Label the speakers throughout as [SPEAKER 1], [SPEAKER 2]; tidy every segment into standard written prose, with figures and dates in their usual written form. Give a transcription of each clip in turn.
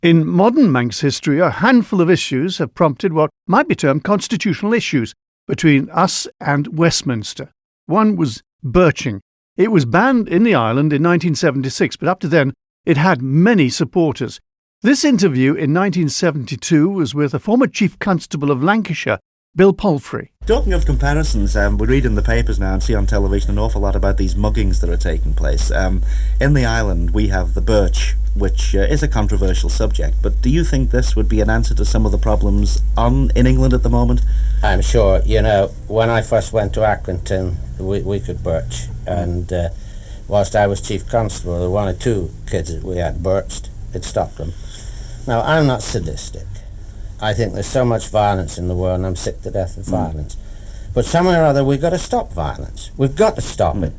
[SPEAKER 1] In modern Manx history, a handful of issues have prompted what might be termed constitutional issues between us and Westminster. One was birching. It was banned in the island in 1976, but up to then it had many supporters. This interview in 1972 was with a former Chief Constable of Lancashire, Bill Palfrey.
[SPEAKER 2] Talking of comparisons, we read in the papers now and see on television an awful lot about these muggings that are taking place. In the island we have the birch, which is a controversial subject, but do you think this would be an answer to some of the problems in England at the moment?
[SPEAKER 3] I'm sure. You know, when I first went to Accrington, we could birch, and whilst I was Chief Constable, there were one or two kids that we had birched. It stopped them. Now, I'm not sadistic. I think there's so much violence in the world, and I'm sick to death of violence. But somewhere or other, we've got to stop violence. We've got to stop it.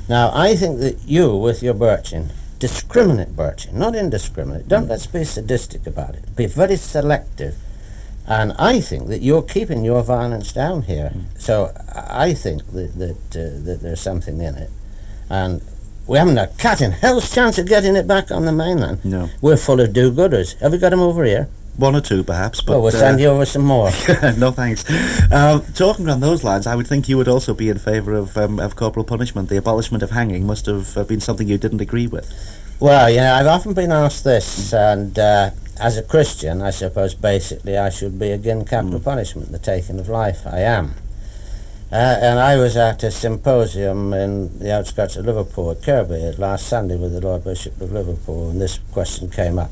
[SPEAKER 3] Now, I think that you, with your birching, discriminate birching, not indiscriminate. Let's be sadistic about it. Be very selective. And I think that you're keeping your violence down here. So I think that there's something in it. And we haven't a cat in hell's chance of getting it back on the mainland.
[SPEAKER 2] No.
[SPEAKER 3] We're full of do-gooders. Have we got them over here?
[SPEAKER 2] One or two, perhaps. But
[SPEAKER 3] we'll send you over some more.
[SPEAKER 2] No, thanks. Talking on those lines, I would think you would also be in favour of corporal punishment. The abolishment of hanging must have been something you didn't agree with.
[SPEAKER 3] Well, you know, I've often been asked this, and as a Christian, I suppose basically I should be against capital punishment, the taking of life. I am. And I was at a symposium in the outskirts of Liverpool at Kirby last Sunday with the Lord Bishop of Liverpool, and this question came up.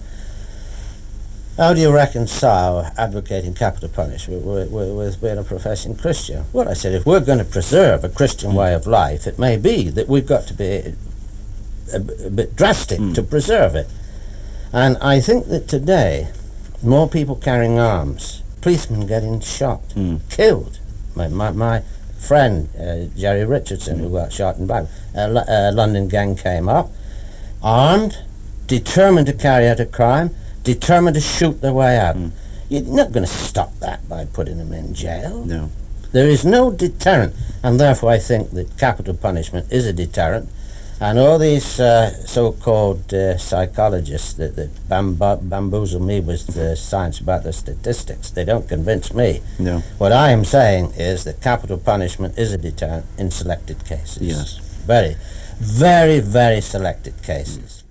[SPEAKER 3] How do you reconcile advocating capital punishment with being a professing Christian? Well, I said, if we're going to preserve a Christian way of life, it may be that we've got to be a bit drastic to preserve it. And I think that today, more people carrying arms, policemen getting shot, killed. My friend, Jerry Richardson, who got shot in back, a London gang came up, armed, determined to carry out a crime, determined to shoot their way out. You're not going to stop that by putting them in jail.
[SPEAKER 2] No.
[SPEAKER 3] There is no deterrent, and therefore I think that capital punishment is a deterrent. And all these so-called psychologists that bamboozle me with the science about the statistics, they don't convince me.
[SPEAKER 2] No.
[SPEAKER 3] What I am saying is that capital punishment is a deterrent in selected cases.
[SPEAKER 2] Yes.
[SPEAKER 3] Very, very, very selected cases.